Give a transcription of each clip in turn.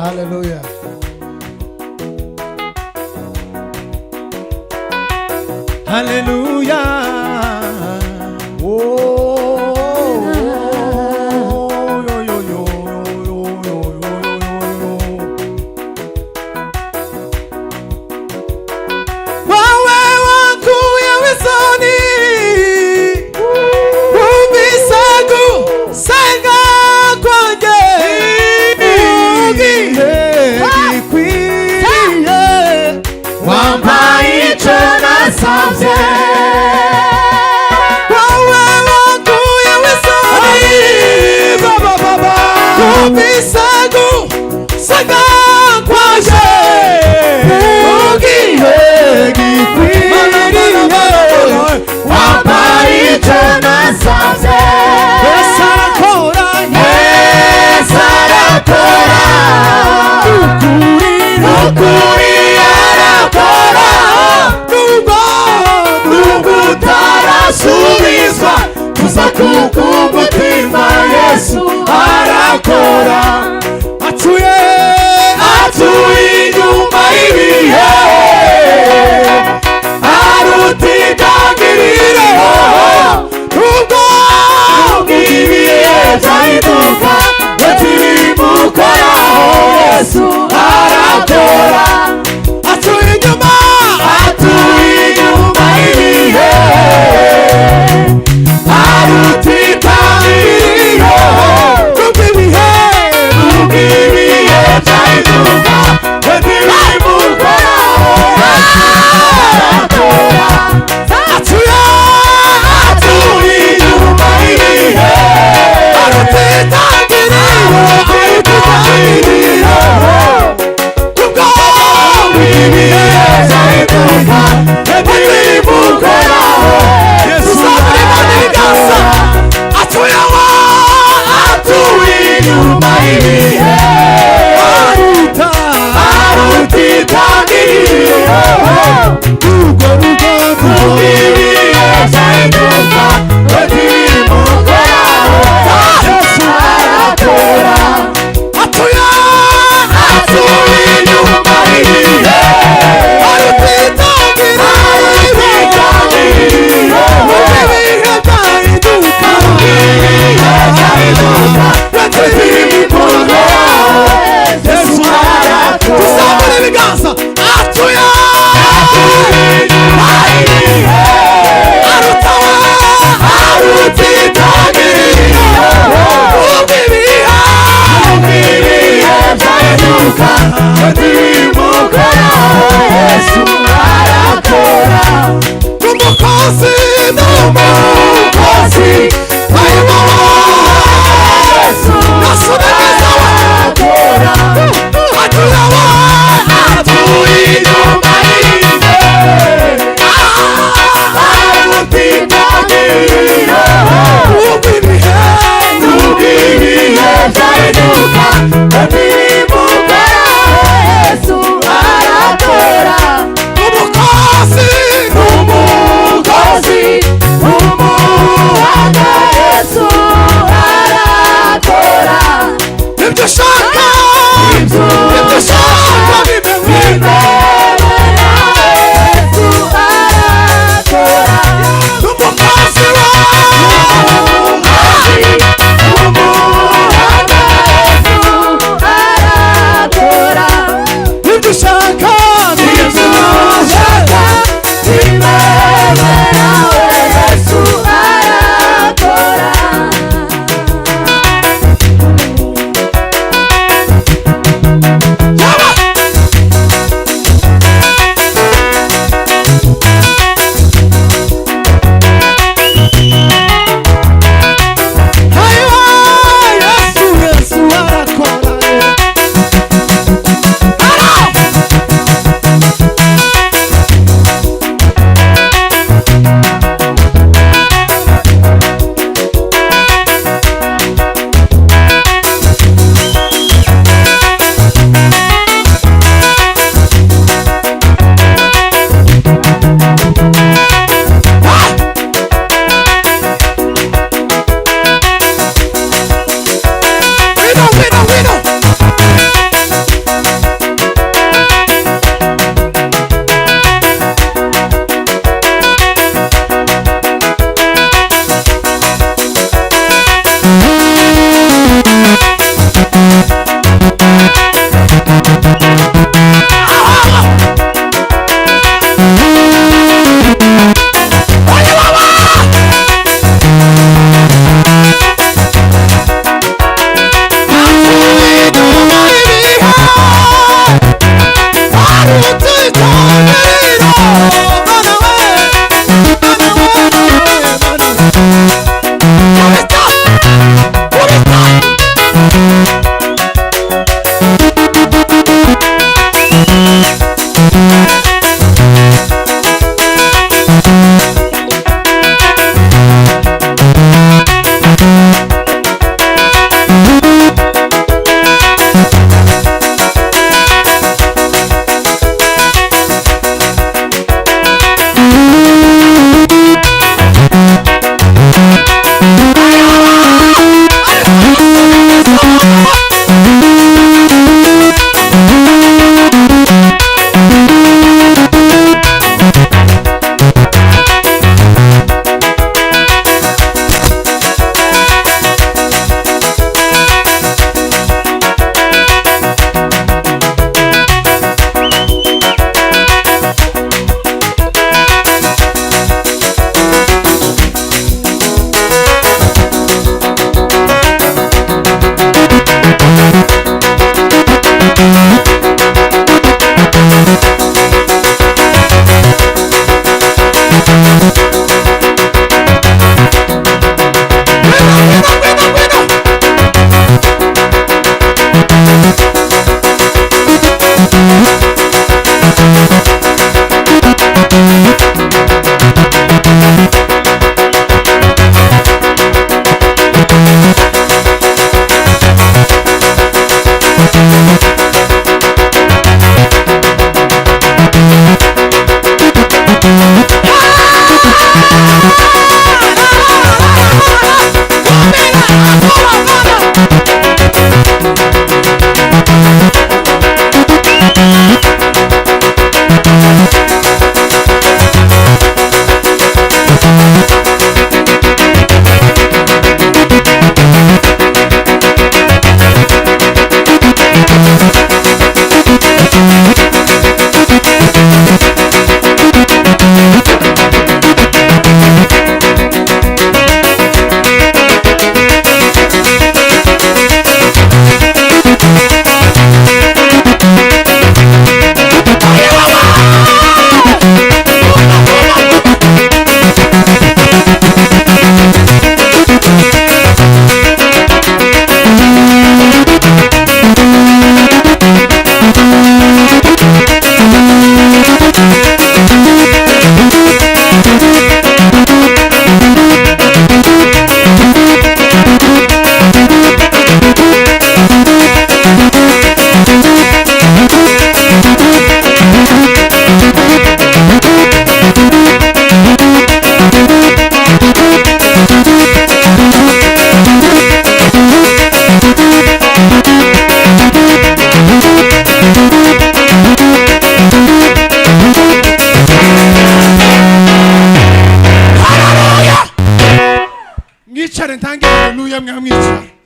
Hallelujah. Hallelujah.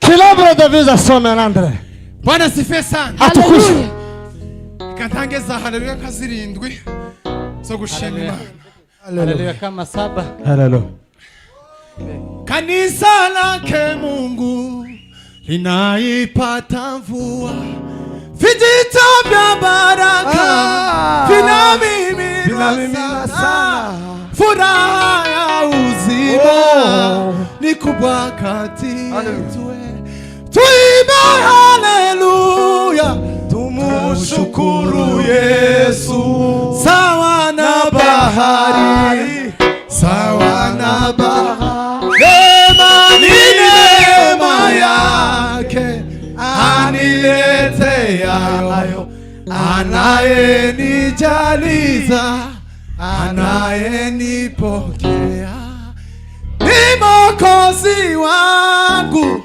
Kila brother visa some Andre. Bwana sifiwe sana. Atukuzwe. Ikantangeza haleluya kazirindwi zo gushima Imana. Haleluya kama 7. Haleluya. Kanisa lake Mungu linaipata mvua, vijito vya baraka vinamimina sana, furaha ya uzima ni kubwa kati yetu. Tuimbe haleluya, tumushukuru Yesu. Sawa na bahari, sawa na bahari, neema yake anileteayo, anayenijaliza, anayenipokea, ni Mwokozi wangu,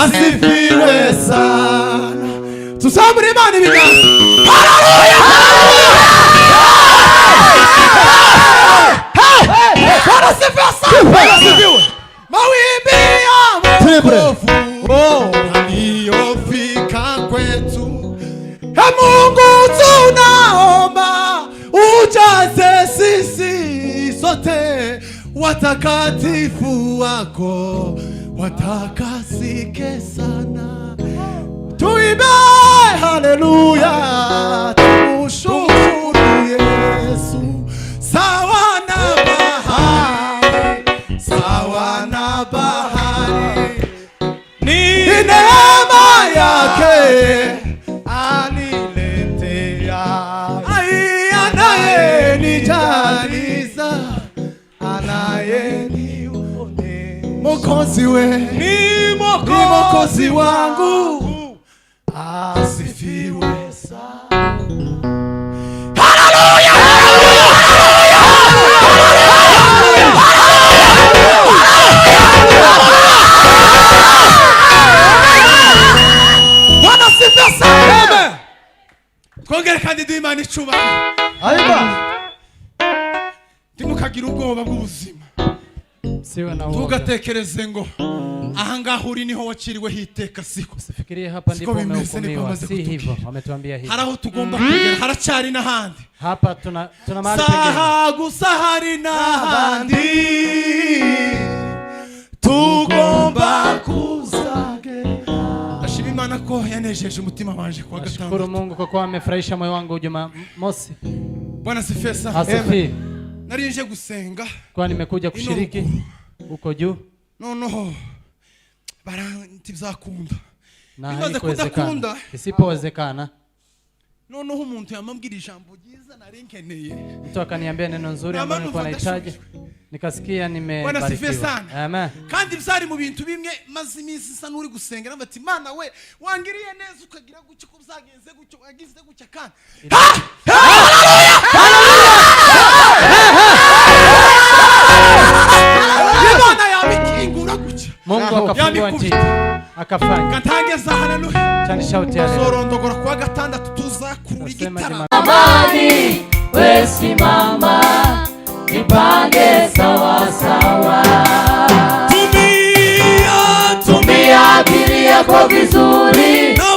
asifiwe sana. Tusambu imani biganza. Haleluya! Asifiwe. Mawimbi ya wokovu yaliyofika kwetu, Mungu tunaomba ujaze sisi sote, watakatifu wako watakasike sana. Tuimbe haleluya, tumushukuru Yesu. Sawa na bahari, sawa na bahari, ni neema yake aniletea Mwokozi we, ni Mwokozi wangu, asifiwe sana. Haleluya, Bwana sifa sana. Kongera kandi duimana icuba. Aiba. Timukagira ubwoba bw'ubuzima. Siwe na woga. Tugatekereze ngo ahangaha uri niho waciriwe hiteka siko. Usifikirie hapa ndipo umehukumiwa, si hivyo. Wametuambia hivyo. Haraho tugomba kugera, haracari n'ahandi. Hapa tuna mahali pengine. Sahagusahari n'ahandi. Tugomba kuzagera. Ashima Imana ko yanejeje umutima wanje kwa gatandatu. Nashukuru Mungu kwa kuwa amefurahisha moyo wangu Jumamosi. Bwana sifiwe sana. Asifiwe. Nari nje gusenga. Kwa nimekuja kushiriki huko juu. No. Baranti bizakunda. Na haikuwezekana. Isipowezekana. Noneho umuntu yamambwira ijambo ryiza nari nkeneye. Mtu akaniambia neno nzuri ambalo nilikuwa nahitaji. Nikasikia nimebarikiwa. Bwana sifiwe sana. Amen. Kandi byari mu bintu bimwe maze iminsi isa n'uri gusengera bati Mana we wangiriye neza ukagira gucyo ko byagenze gucyo wagize gucyo kandi. Imana yabikingura gucyo. Mungu akafungua njia. Akafanya. Katangeza haleluya. Cyane shout ya leo. Sorondogora kwa gatandatu tuzakurura igitara. Amani wesi mama ipange sawa sawa. Tumia akili yako vizuri na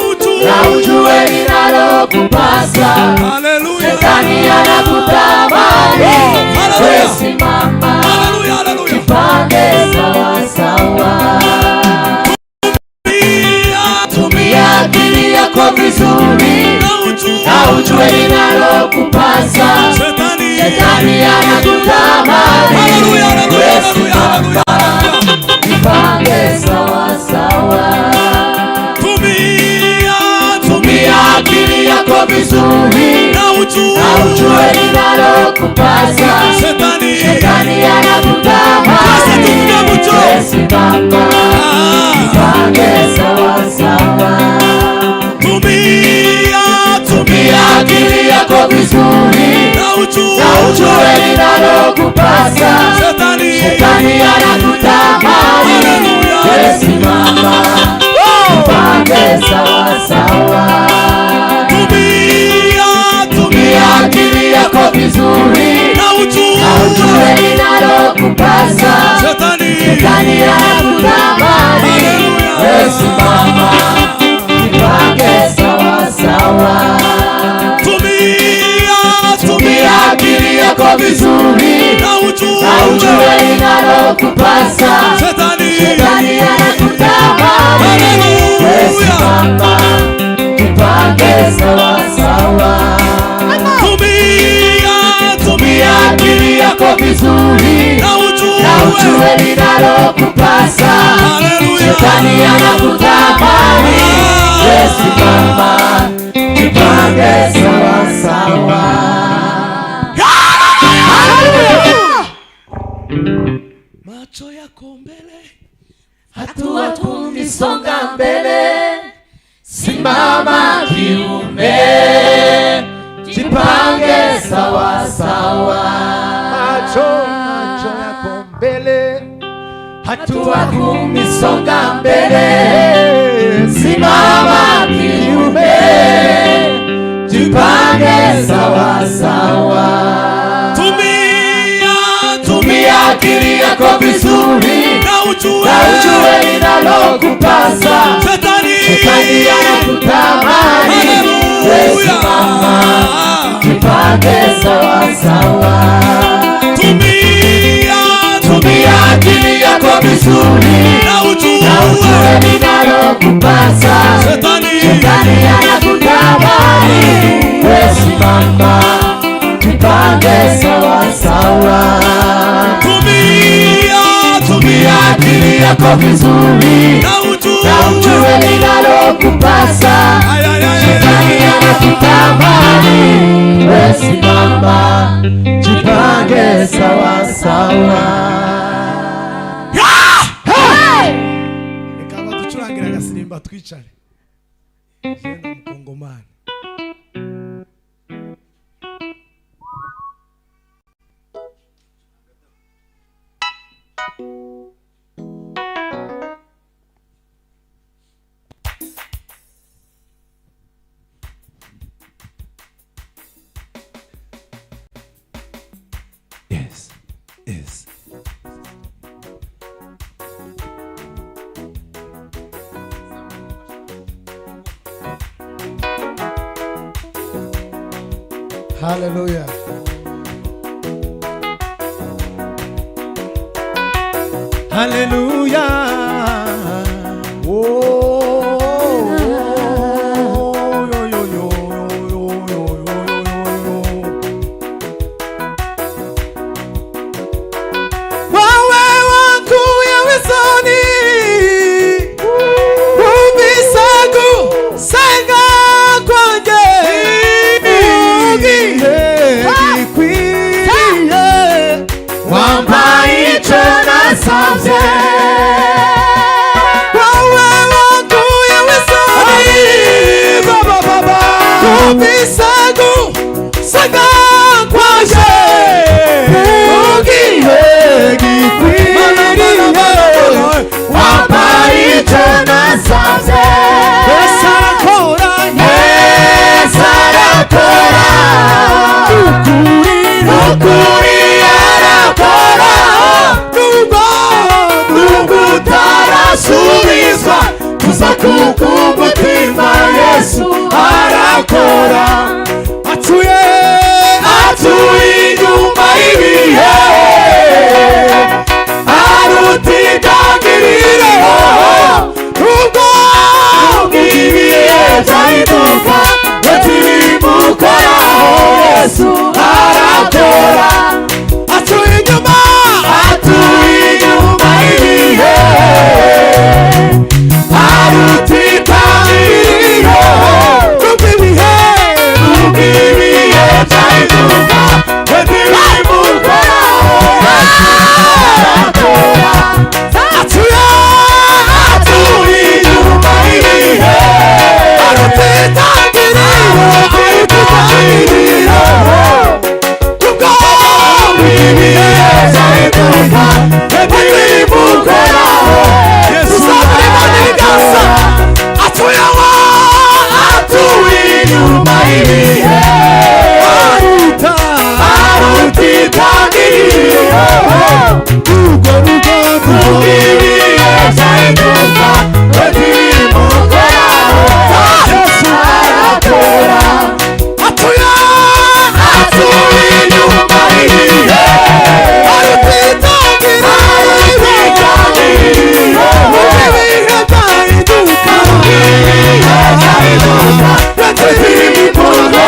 ujue linalokupasa. Haleluya. Shetani anakutamani wesi mama ipange sawa sawa. Tumia akili yako vizuri na ujue linalokupasa. Shetani anakutamani wesi mama ipange sawa sawa. Tumia akili yako vizuri na ujue linalokupasa. Shetani anakutamani wesi mama ipange sawa sawa. Tumia akili yako vizuri na ujue linalokupasa. Shetani anakutamani wesi mama ipange sawa sawa. Tumia akili yako vizuri na ujue linalokupasa. Shetani anakutamani wesi mama ipange sawa sawa. Tumia akili yako vizuri na ujue linalokupasa. Shetani anakutamani wesi mama ipange sawa sawa. Tumia akili yako vizuri na ujue linalokupasa. Shetani anakutamani wesi mama ipange sawa sawa. Macho yako mbele, hatua tumisonga mbele. Simama kiume, jipange sawa sawa. macho yako mbele, Hatua tumisonga mbele. Simama kiume, jipange sawa sawa. Tumia akili yako vizuri na ujue linalokupasa. Shetani anakutamani wesi mama jipange sawa sawa. Tumia akili yako vizuri na ujue linalokupasa. Shetani anakutamani wesi mama jipange sawa sawa. Tumia akili yako vizuri na ujue linalokupasa. Shetani anakutamani wesi mama jipange sawa sawa. twicare. Jenda mkongomani. Yes. Yes. Hallelujah. Hallelujah. Oh, yo, yo, yo, yo, yo, yo, yo. Wawe wakuye wisoni, ubisagu senga kwanje, gikwiye wambaye ico nasavye. Wawe wakuye wisoni, ubisagu senga kwanje, wambaye ico nasavye. Esarakora, esarakora, ukuri arakora, nubwo utarasubizwa kuza kukumutima. Yesu arakora, atuye inyuma y'ibihe, arutitangiriro, nubwo ibihe byahinduka batibimukoraho. Yesu arakora, atuye inyuma y'ibihe, arutitangiriro, nubwo ibihe byahinduka batibimukoraho. Atuye inyuma y'ibihe, arutitangiriro, nubwo ibihe byahinduka batibimukoraho. Yesu arakora, atuye inyuma y'ibihe, arutitangiriro, nubwo ibihe byahinduka batibimukoraho. Yesu arakora, atuye inyuma y'ibihe, arutitangiriro, nubwo ibihe byahinduka batibimukoraho.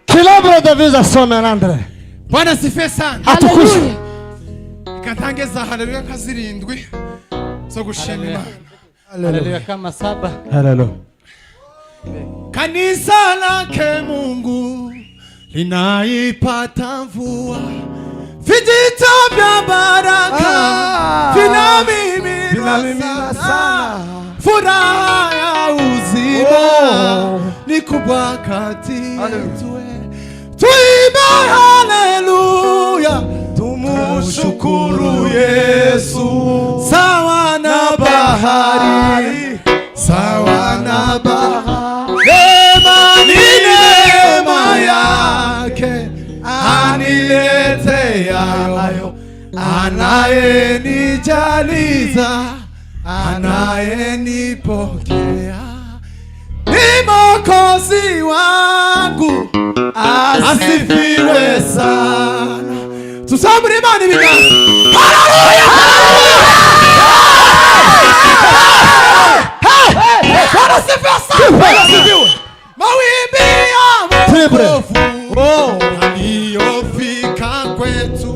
Kila brother visa some Andre. Bwana sifiwe sana. Atukuzwe. Ikatangeza haleluya kazirindwi zo gushima Imana. Haleluya kama 7. Haleluya. Kanisa lake Mungu linaipata mvua, vijito vya baraka vinamimina sana, furaha ya uzima ni kubwa kati yetu. Tuimbe haleluya, tumushukuru Yesu, sawa na bahari, sawa na bahari. Neema yake anileteayo, anayenijaliza, anayenipokea. Ni ni Mwokozi wangu asifiwe sana. Tuzamure Imana ibiganza. Haleluya, Bwana asifiwe sana. Mawimbi ya wokovu yaliyofika kwetu,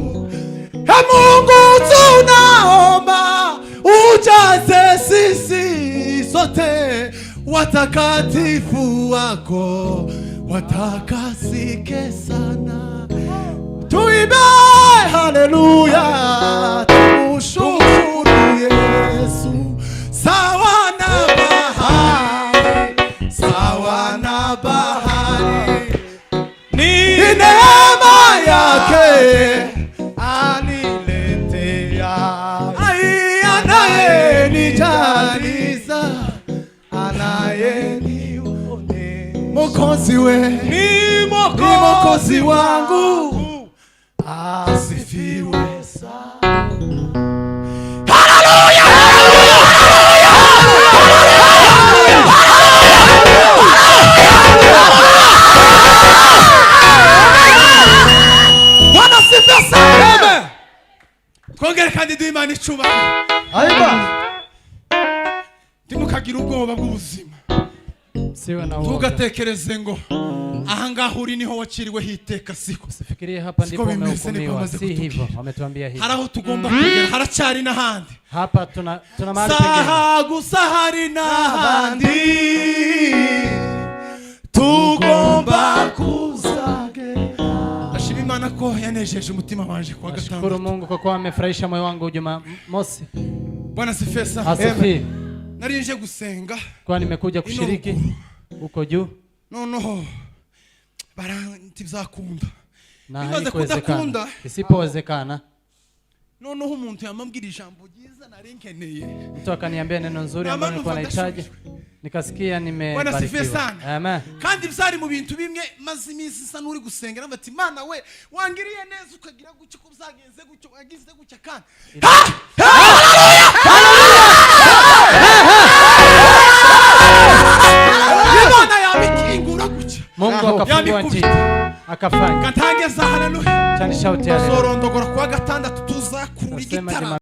Mungu tunaomba ujaze sisi sote, watakatifu wako watakasike sana. Tuimbe haleluya, tumshukuru Yesu. Sawa na bahari, sawa na bahari, ni neema yake aniletea. Anayenijaliza, anayenionea. Mwokozi we ni Mwokozi wangu asifiwe sana. Haleluya, Bwana asifiwe sana. Twongere kandi duhe Imana icyubahiro. Ntimukagira ubwoba bw'ubuzima. Tugatekereze ngo ahangaha uri niho waciriweho iteka, siko. Usifikirie hapa ndipo umehukumiwa, si hivyo. Wametuambia hivyo. Haraho tugomba kugera, haracari n'ahandi. Hapa tuna mahali pengine. Saha gusa hari n'ahandi tugomba kuzagera. Ashima Imana ko yanejeje umutima wanje kwa gatandatu. Nashukuru Mungu kwa kuwa amefurahisha moyo wangu Jumamosi. Bwana asifiwe sana. Asifiwe. Nari nje gusenga, kwa nimekuja kushiriki huko juu. Noneho baranti bizakunda. Na haikuwezekana. Isipowezekana. Noneho umuntu yamambwira ijambo ryiza nari nkeneye. Mtu akaniambia neno nzuri ambalo nilikuwa nahitaji. Nikasikia nimebarikiwa. Bwana asifiwe sana. Amen. Kandi bizari mu bintu bimwe maze iminsi isa nuri gusengera bati Mana we wangiriye neza ukagira gucyo ko uzagenze gucyo wagize gucyo kandi. Imana yabikingura gucyo. Mungu akafungua njia. Akafanya. Katangeza haleluya. Chani shauti haleluya. Zorondogora kwa gatandatu tuzakurura igitaramo.